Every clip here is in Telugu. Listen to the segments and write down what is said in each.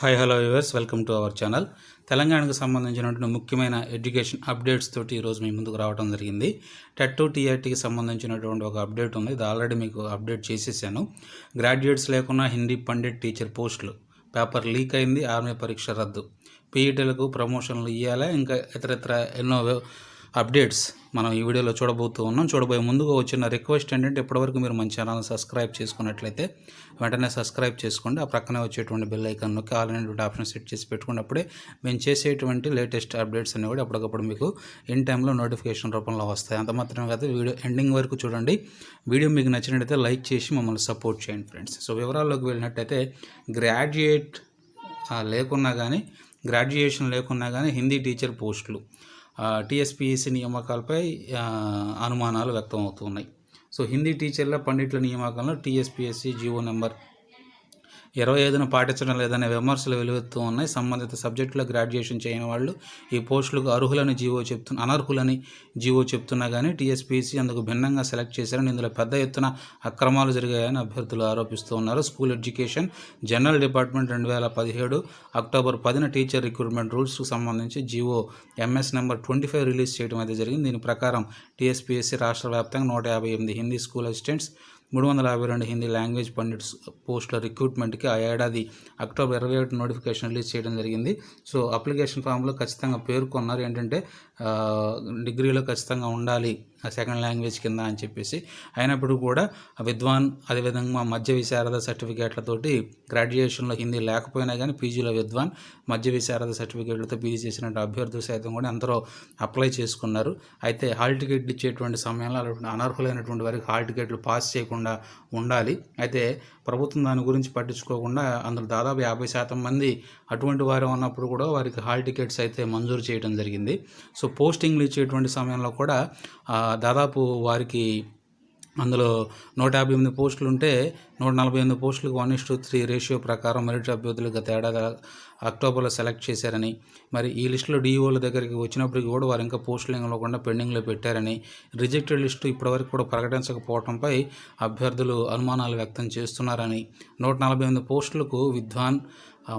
Hi hello viewers, welcome to our channel. తెలంగాణకు సంబంధించినటువంటి ముఖ్యమైన ఎడ్యుకేషన్ అప్డేట్స్ తోటి ఈరోజు మీ ముందుకు రావడం జరిగింది. టెట్ టీఆర్టీకి సంబంధించినటువంటి ఒక అప్డేట్ ఉంది. ఇది ఆల్రెడీ మీకు అప్డేట్ చేసేసాను. గ్రాడ్యుయేట్స్ లేకున్నా హిందీ పండిట్ టీచర్ పోస్టులు పేపర్ లీక్ అయింది. ఆర్మీ పరీక్ష రద్దు. పీఈటీలకు ప్రమోషన్లు ఇవ్వాలి. ఇంకా ఇతరత్ర ఎన్నో అప్డేట్స్ మనం ఈ వీడియోలో చూడబోయే ముందుగా వచ్చిన రిక్వెస్ట్ ఏంటంటే, ఇప్పటివరకు మీరు మన ఛానల్ని సబ్స్క్రైబ్ చేసుకున్నట్లయితే వెంటనే సబ్స్క్రైబ్ చేసుకోండి. ఆ ప్రక్కనే వచ్చేటువంటి బెల్ ఐకాన్ నొక్కి ఆల్ అనేటువంటి ఆప్షన్ సెట్ చేసి పెట్టుకున్నప్పుడే మేము చేసేటువంటి లేటెస్ట్ అప్డేట్స్ అన్ని కూడా అప్పటికప్పుడు మీకు ఇన్ టైంలో నోటిఫికేషన్ రూపంలో వస్తాయి. అంత మాత్రమే కాదు, వీడియో ఎండింగ్ వరకు చూడండి. వీడియో మీకు నచ్చినట్లయితే లైక్ చేసి మమ్మల్ని సపోర్ట్ చేయండి ఫ్రెండ్స్. సో వివరాల్లోకి వెళ్ళినట్టయితే, గ్రాడ్యుయేషన్ లేకున్నా కానీ హిందీ టీచర్ పోస్టులు టీఎస్పీఎస్సీ నియామకాలపై అనుమానాలు వ్యక్తం అవుతున్నాయి. సో హిందీ టీచర్ల పండిట్ల నియామకంలో టీఎస్పీఎస్సీ జీవో నెంబర్ 25ను పాటించడం లేదనే విమర్శలు వెలువెత్తూ ఉన్నాయి. సంబంధిత సబ్జెక్టులో గ్రాడ్యుయేషన్ చేయని వాళ్ళు ఈ పోస్టులకు అనర్హులని జీవో చెప్తున్నా కానీ టీఎస్పీఎస్సీ అందుకు భిన్నంగా సెలెక్ట్ చేశారని, ఇందులో పెద్ద ఎత్తున అక్రమాలు జరిగాయని అభ్యర్థులు ఆరోపిస్తూ ఉన్నారు. School education general department 2017 October 10న టీచర్ రిక్రూట్మెంట్ రూల్స్కు సంబంధించి జీవో ఎంఎస్ నెంబర్ 25 రిలీజ్ చేయడం అయితే జరిగింది. దీని ప్రకారం టీఎస్పీఎస్సీ రాష్ట్ర వ్యాప్తంగా 158 Hindi school assistants, 352 Hindi language pundits పోస్టుల రిక్రూట్మెంట్కి ఆ ఏడాది అక్టోబర్ 21 నోటిఫికేషన్ రిలీజ్ చేయడం జరిగింది. సో అప్లికేషన్ ఫామ్లో ఖచ్చితంగా పేర్కొన్నారు ఏంటంటే, డిగ్రీలో ఖచ్చితంగా ఉండాలి సెకండ్ లాంగ్వేజ్ కింద అని చెప్పేసి. అయినప్పుడు కూడా విద్వాన్, అదేవిధంగా మధ్య విశారద సర్టిఫికేట్లతోటి గ్రాడ్యుయేషన్లో హిందీ లేకపోయినా కానీ పీజీలో విద్వాన్, మధ్య విశారద సర్టిఫికేట్లతో పీజీ చేసినట్టు అభ్యర్థులు సైతం కూడా అందరూ అప్లై చేసుకున్నారు. అయితే హాల్ టికెట్లు ఇచ్చేటువంటి సమయంలో అనర్హులైనటువంటి వారికి హాల్ టికెట్లు పాస్ చేయకుండా ఉండాలి. అయితే ప్రభుత్వం దాని గురించి పట్టించుకోకుండా అందులో దాదాపు 50% మంది అటువంటి వారు ఉన్నప్పుడు కూడా వారికి హాల్ టికెట్స్ అయితే మంజూరు చేయడం జరిగింది. సో పోస్టింగ్లు ఇచ్చేటువంటి సమయంలో కూడా దాదాపు వారికి అందులో 158 పోస్టులు ఉంటే 148 పోస్టులకు 1:3 రేషియో ప్రకారం మెరిట్ అభ్యర్థులు గత ఏడాది అక్టోబర్లో సెలెక్ట్ చేశారని, మరి ఈ లిస్టులో డిఈఓల దగ్గరికి వచ్చినప్పటికీ కూడా వారు ఇంకా పోస్టులు ఇవ్వకుండా పెండింగ్లో పెట్టారని, రిజెక్టెడ్ లిస్టు ఇప్పటివరకు కూడా ప్రకటించకపోవడంపై అభ్యర్థులు అనుమానాలు వ్యక్తం చేస్తున్నారని, 148 పోస్టులకు విద్వాన్,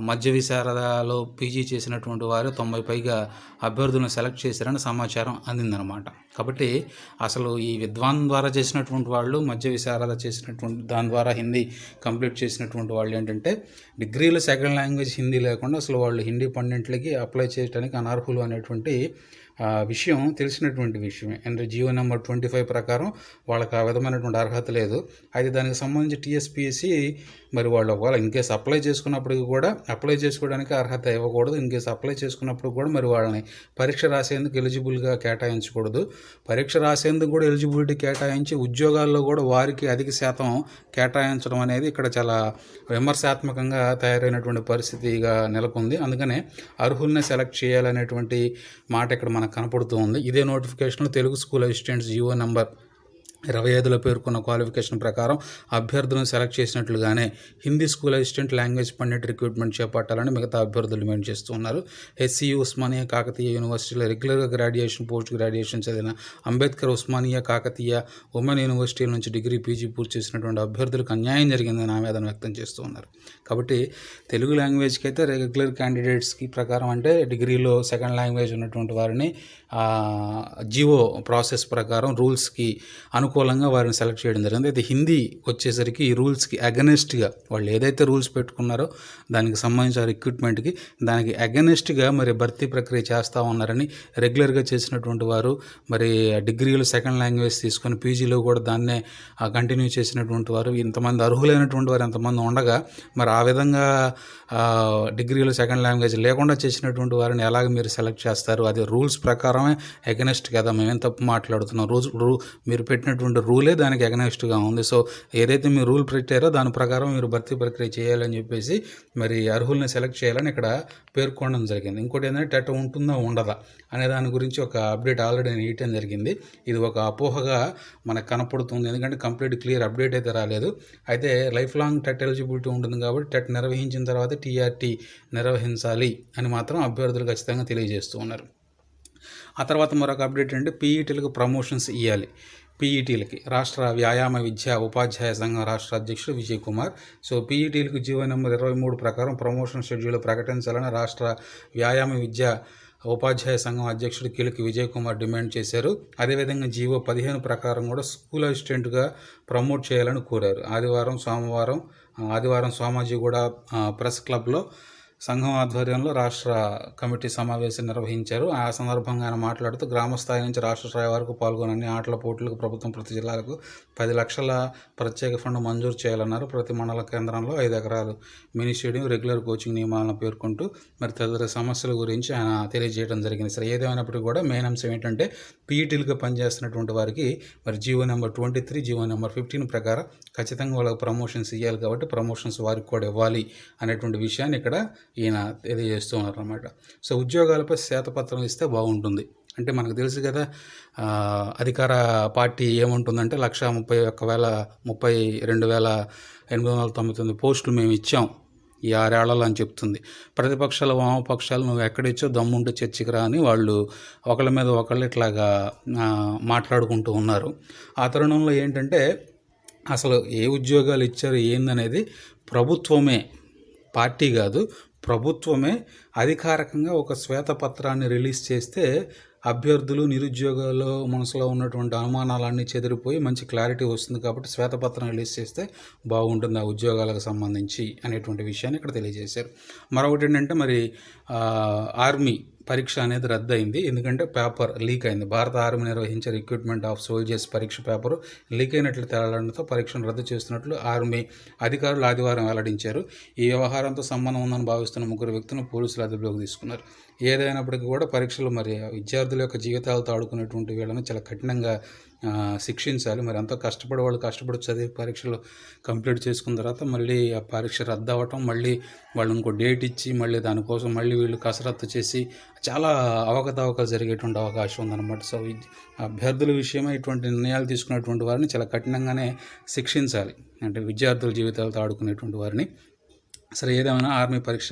మధ్య విశారదలో పీజీ చేసినటువంటి వారు 90 పైగా అభ్యర్థులను సెలెక్ట్ చేశారని సమాచారం అందిందనమాట. కాబట్టి అసలు ఈ విద్వాన్ ద్వారా చేసినటువంటి వాళ్ళు, మధ్య విశారద చేసినటువంటి దాని ద్వారా హిందీ కంప్లీట్ చేసినటువంటి వాళ్ళు ఏంటంటే, డిగ్రీలో సెకండ్ లాంగ్వేజ్ హిందీ లేకుండా అసలు వాళ్ళు హిందీ పండిట్లకి అప్లై చేయడానికి అనర్హులు అనేటువంటి విషయం తెలిసినటువంటి విషయమే. అంటే జీవో నెంబర్ 25 ప్రకారం వాళ్ళకి ఆ విధమైనటువంటి అర్హత లేదు. అయితే దానికి సంబంధించి టీఎస్పీఎస్సీ మరి వాళ్ళు ఒకవేళ ఇన్కేస్ అప్లై చేసుకున్నప్పటికీ కూడా అప్లై చేసుకోవడానికి అర్హత ఇవ్వకూడదు. ఇన్కేస్ అప్లై చేసుకున్నప్పుడు కూడా మరి వాళ్ళని పరీక్ష రాసేందుకు ఎలిజిబుల్గా కేటాయించకూడదు. పరీక్ష రాసేందుకు కూడా ఎలిజిబిలిటీ కేటాయించి ఉద్యోగాల్లో కూడా వారికి అధిక శాతం కేటాయించడం అనేది ఇక్కడ చాలా విమర్శాత్మకంగా తయారైనటువంటి పరిస్థితిగా నెలకొంది. అందుకనే అర్హుల్ని సెలెక్ట్ చేయాలనేటువంటి మాట ఇక్కడ మనకు కనపడుతూ ఉంది. ఇదే నోటిఫికేషన్లో Telugu school assistants GO number 25లో పేర్కొన్న క్వాలిఫికేషన్ ప్రకారం అభ్యర్థులను సెలెక్ట్ చేసినట్లుగానే Hindi school assistant language pandit recruitment చేపట్టాలని మిగతా అభ్యర్థులు డిమాండ్ చేస్తూ ఉన్నారు. హెచ్సియు, ఉస్మానియా కాకతీయ యూనివర్సిటీలో రెగ్యులర్గా గ్రాడ్యుయేషన్, పోస్ట్ గ్రాడ్యుయేషన్ చదివిన అంబేద్కర్, ఉస్మానియా కాకతీయ ఉమెన్ యూనివర్సిటీల నుంచి డిగ్రీ, పీజీ పూర్తి చేసినటువంటి అభ్యర్థులకు అన్యాయం జరిగిందని ఆవేదన వ్యక్తం చేస్తూ ఉన్నారు. కాబట్టి తెలుగు లాంగ్వేజ్కి అయితే రెగ్యులర్ క్యాండిడేట్స్కి ప్రకారం అంటే డిగ్రీలో సెకండ్ లాంగ్వేజ్ ఉన్నటువంటి వారిని జీవో ప్రాసెస్ ప్రకారం రూల్స్కి అనుకూలంగా వారిని సెలెక్ట్ చేయడం జరిగింది. అయితే హిందీ వచ్చేసరికి ఈ రూల్స్కి అగెనెస్ట్గా వాళ్ళు ఏదైతే రూల్స్ పెట్టుకున్నారో దానికి సంబంధించిన రిక్రూట్మెంట్కి దానికి అగెనెస్ట్గా మరి భర్తీ ప్రక్రియ చేస్తూ ఉన్నారని, రెగ్యులర్గా చేసినటువంటి వారు మరి డిగ్రీలో సెకండ్ లాంగ్వేజ్ తీసుకొని పీజీలో కూడా దాన్నే కంటిన్యూ చేసినటువంటి వారు ఇంతమంది అర్హులైనటువంటి వారు ఎంతమంది ఉండగా మరి ఆ విధంగా డిగ్రీలో సెకండ్ లాంగ్వేజ్ లేకుండా చేసినటువంటి వారిని ఎలాగ మీరు సెలెక్ట్ చేస్తారు? అది రూల్స్ ప్రకారమే అగెనెస్ట్ కదా, మేమేం తప్పు మాట్లాడుతున్నాం. మీరు పెట్టినటువంటి రూలే దానికి అగెనెస్ట్గా ఉంది. సో ఏదైతే మీరు రూల్ పెట్టారో దాని ప్రకారం మీరు భర్తీ ప్రక్రియ చేయాలని చెప్పేసి మరి అర్హుల్ని సెలెక్ట్ చేయాలని ఇక్కడ పేర్కొనడం జరిగింది. ఇంకోటి ఏంటంటే, టెట్ ఉంటుందా ఉండదా అనే దాని గురించి ఒక అప్డేట్ ఆల్రెడీ నేను ఇవ్వడం జరిగింది. ఇది ఒక అపోహగా మనకు కనపడుతుంది, ఎందుకంటే కంప్లీట్ క్లియర్ అప్డేట్ అయితే రాలేదు. అయితే లైఫ్ లాంగ్ టెట్ ఎలిజిబిలిటీ ఉంటుంది కాబట్టి టెట్ నిర్వహించిన తర్వాత టీఆర్టీ నిర్వహించాలి అని మాత్రం అభ్యర్థులు ఖచ్చితంగా తెలియజేస్తూ ఉన్నారు. ఆ తర్వాత మరొక అప్డేట్ అంటే పీఈటీలకు ప్రమోషన్స్ ఇవ్వాలి. పీఈటీలకి రాష్ట్ర వ్యాయామ విద్యా ఉపాధ్యాయ సంఘం రాష్ట్ర అధ్యక్షుడు విజయ్ కుమార్. సో పీఈటీలకు జీవో నెంబర్ 23 ప్రకారం ప్రమోషన్ షెడ్యూల్ ప్రకటించాలని రాష్ట్ర వ్యాయామ విద్యా ఉపాధ్యాయ సంఘం అధ్యక్షుడు కిలికి విజయ్ కుమార్ డిమాండ్ చేశారు. అదేవిధంగా జీవో 15 ప్రకారం కూడా స్కూల్ అసిస్టెంట్గా ప్రమోట్ చేయాలని కోరారు. ఆదివారం సోమాజిగూడ ప్రెస్ క్లబ్లో సంఘం ఆధ్వర్యంలో రాష్ట్ర కమిటీ సమావేశం నిర్వహించారు. ఆ సందర్భంగా ఆయన మాట్లాడుతూ గ్రామ స్థాయి నుంచి రాష్ట్ర స్థాయి వరకు పాల్గొని అన్ని ఆటల పోటీలకు ప్రభుత్వం ప్రతి జిల్లాలకు 10 లక్షల ప్రత్యేక ఫండ్ మంజూరు చేయాలన్నారు. ప్రతి మండల కేంద్రంలో 5 ఎకరాలు మినీ స్టేడియం, రెగ్యులర్ కోచింగ్ నియమాలను పేర్కొంటూ మరి తదితర సమస్యల గురించి ఆయన తెలియజేయడం జరిగింది. సరే, ఏదేమైనప్పటికీ కూడా మెయిన్ అంశం ఏంటంటే పీఈటీలుగా పనిచేస్తున్నటువంటి వారికి మరి జీవో నెంబర్ 23, జీవో నెంబర్ 15 ప్రకారం ఖచ్చితంగా వాళ్ళకి ప్రమోషన్స్ ఇవ్వాలి. కాబట్టి ప్రమోషన్స్ వారికి కూడా ఇవ్వాలి అనేటువంటి విషయాన్ని ఇక్కడ ఈయన తెలియజేస్తూ ఉన్నారు అన్నమాట. సో ఉద్యోగాలపై శ్వేతపత్రం ఇస్తే బాగుంటుంది. అంటే మనకు తెలుసు కదా, అధికార పార్టీ ఏముంటుందంటే 1,32,899 పోస్టులు మేము ఇచ్చాం ఈ 6 ఏళ్లలో అని చెప్తుంది. ప్రతిపక్షాలు, వామపక్షాలు నువ్వు ఎక్కడిచ్చో దమ్ముంటే చర్చకి రా అని వాళ్ళు ఒకళ్ళ మీద ఒకళ్ళు ఇట్లాగా మాట్లాడుకుంటూ ఉన్నారు. ఆ తరుణంలో ఏంటంటే అసలు ఏ ఉద్యోగాలు ఇచ్చారు ఏందనేది ప్రభుత్వమే, పార్టీ కాదు, ప్రభుత్వమే అధికారికంగా ఒక శ్వేతపత్రాన్ని రిలీజ్ చేస్తే అభ్యర్థులు, నిరుద్యోగాలు మనసులో ఉన్నటువంటి అనుమానాలన్నీ చెదిరిపోయి మంచి క్లారిటీ వస్తుంది. కాబట్టి శ్వేతపత్రం రిలీజ్ చేస్తే బాగుంటుంది ఆ ఉద్యోగాలకు సంబంధించి అనేటువంటి విషయాన్ని ఇక్కడ తెలియజేశారు. మరొకటి ఏంటంటే మరి ఆర్మీ పరీక్ష అనేది రద్దయింది. ఎందుకంటే పేపర్ లీక్ అయింది. భారత ఆర్మీ నిర్వహించే రిక్రూట్మెంట్ ఆఫ్ సోల్జర్స్ పరీక్ష పేపరు లీక్ అయినట్లు తేలడంతో పరీక్షను రద్దు చేస్తున్నట్లు ఆర్మీ అధికారులు ఆదివారం వెల్లడించారు. ఈ వ్యవహారంతో సంబంధం ఉందని భావిస్తున్న 3 వ్యక్తులను పోలీసులు అదుపులోకి తీసుకున్నారు. ఏదైనప్పటికీ కూడా పరీక్షలు మరి విద్యార్థుల యొక్క జీవితాలతో ఆడుకునేటువంటి వీళ్ళని చాలా కఠినంగా శిక్షించాలి. మరి ఎంతో కష్టపడి వాళ్ళు కష్టపడి చదివి పరీక్షలు కంప్లీట్ చేసుకున్న తర్వాత మళ్ళీ ఆ పరీక్ష రద్దు అవ్వటం, మళ్ళీ వాళ్ళు ఇంకో డేట్ ఇచ్చి మళ్ళీ దానికోసం మళ్ళీ వీళ్ళు కసరత్తు చేసి చాలా అవకతవకలు జరిగేటువంటి అవకాశం ఉందన్నమాట. సో అభ్యర్థుల విషయమై ఇటువంటి నిర్ణయాలు తీసుకునేటువంటి వారిని చాలా కఠినంగానే శిక్షించాలి, అంటే విద్యార్థుల జీవితాలతో ఆడుకునేటువంటి వారిని. సరే, ఏదేమైనా ఆర్మీ పరీక్ష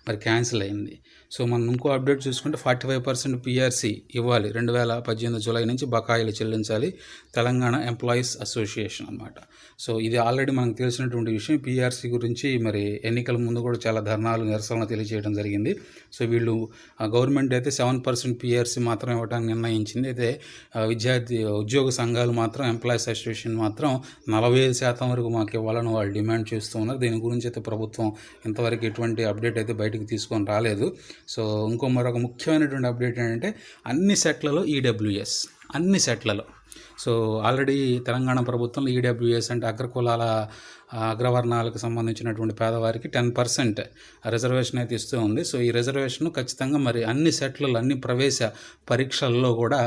మరి క్యాన్సిల్ అయింది. సో మనం ఇంకో అప్డేట్ చూసుకుంటే 45% పిఆర్సీ ఇవ్వాలి. 2018 జూలై నుంచి బకాయిలు చెల్లించాలి తెలంగాణ ఎంప్లాయీస్ అసోసియేషన్ అన్నమాట. సో ఇది ఆల్రెడీ మనకు తెలిసినటువంటి విషయం. పిఆర్సీ గురించి మరి ఎన్నికల ముందు కూడా చాలా ధర్నాలు, నిరసనలు తెలియజేయడం జరిగింది. సో వీళ్ళు గవర్నమెంట్ అయితే 7% పిఆర్సీ మాత్రం ఇవ్వడానికి నిర్ణయించింది. అయితే ఉద్యోగ సంఘాలు మాత్రం, ఎంప్లాయీస్ అసోసియేషన్ మాత్రం 45% వరకు మాకు ఇవ్వాలని వాళ్ళు డిమాండ్ చేస్తూ ఉన్నారు. దీని గురించి అయితే ప్రభుత్వం ఇంతవరకు ఎటువంటి అప్డేట్ అయితే బయటకు తీసుకొని రాలేదు. సో మరొక ముఖ్యమైనటువంటి అప్డేట్ ఏంటంటే అన్ని సెట్లలో ఈడబ్ల్యూఎస్, అన్ని సెట్లలో. సో ఆల్రెడీ తెలంగాణ ప్రభుత్వం ఈడబ్ల్యూఎస్ అంటే అగ్రవర్ణాలకు సంబంధించినటువంటి పేదవారికి 10% రిజర్వేషన్ అయితే ఇస్తూ ఉంది. సో ఈ రిజర్వేషన్ ఖచ్చితంగా మరి అన్ని సెట్లలో, అన్ని ప్రవేశ పరీక్షల్లో కూడా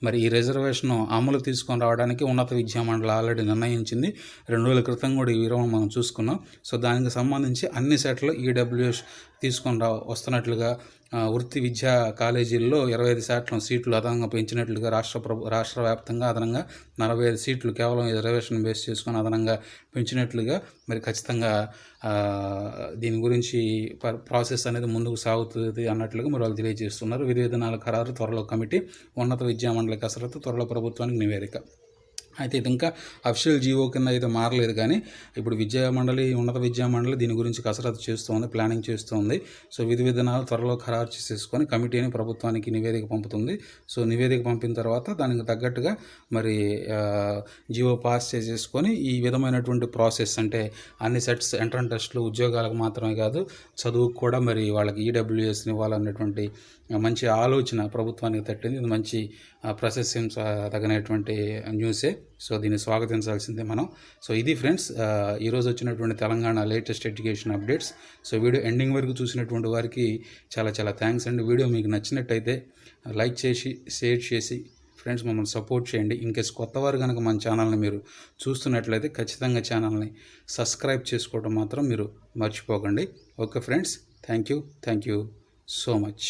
మరి ఈ రిజర్వేషన్ అమలు తీసుకొని రావడానికి ఉన్నత విద్యా మండలి ఆల్రెడీ నిర్ణయించింది. 2 రోజుల క్రితం కూడా ఈ వివరణ మనం చూసుకున్నాం. సో దానికి సంబంధించి అన్ని సెట్లో ఈడబ్ల్యూఎస్ తీసుకొని వస్తున్నట్లుగా వృత్తి విద్యా కాలేజీల్లో 25% సీట్లు అదనంగా పెంచినట్లుగా రాష్ట్ర వ్యాప్తంగా అదనంగా 45 సీట్లు కేవలం రిజర్వేషన్ బేస్ చేసుకొని అదనంగా పెంచినట్లుగా మరి ఖచ్చితంగా దీని గురించి ప్రాసెస్ అనేది ముందుకు సాగుతుంది అన్నట్లుగా మరి వాళ్ళు తెలియజేస్తున్నారు. విధి విధానాల ఖరారు త్వరలో కమిటీ, ఉన్నత విద్యా మండలి కసరత్తు త్వరలో ప్రభుత్వానికి నివేదిక. అయితే ఇది ఇంకా అఫీషియల్ జీవో కింద అయితే మారలేదు, కానీ ఇప్పుడు ఉన్నత విద్యా మండలి దీని గురించి కసరత్తు చేస్తుంది, ప్లానింగ్ చేస్తుంది. సో విధి విధానాలు త్వరలో ఖరారు చేసేసుకొని కమిటీని ప్రభుత్వానికి నివేదిక పంపుతుంది. సో నివేదిక పంపిన తర్వాత దానికి తగ్గట్టుగా మరి జీవో పాస్ చేసేసుకొని ఈ విధమైనటువంటి ప్రాసెస్, అంటే అన్ని సెట్స్, ఎంట్రన్స్ టెస్టులు ఉద్యోగాలకు మాత్రమే కాదు చదువుకు కూడా మరి వాళ్ళకి ఈడబ్ల్యూఎస్ని ఇవ్వాలన్నటువంటి మంచి ఆలోచన ప్రభుత్వానికి తట్టింది. ఇది మంచి ప్రశంసించదగినటువంటి న్యూసే. సో దీన్ని స్వాగతించాల్సిందే మనం. సో ఇది ఫ్రెండ్స్ ఈరోజు వచ్చినటువంటి Telangana latest education updates. So video ending వరకు చూసినటువంటి వారికి చాలా చాలా థ్యాంక్స్ అండి. వీడియో మీకు నచ్చినట్టయితే లైక్ చేసి, షేర్ చేసి ఫ్రెండ్స్ మమ్మల్ని సపోర్ట్ చేయండి. ఇన్కేస్ కొత్తవారు కనుక మన ఛానల్ని మీరు చూస్తున్నట్లయితే ఖచ్చితంగా ఛానల్ని సబ్స్క్రైబ్ చేసుకోవడం మాత్రం మీరు మర్చిపోకండి. Okay friends, thank you so much.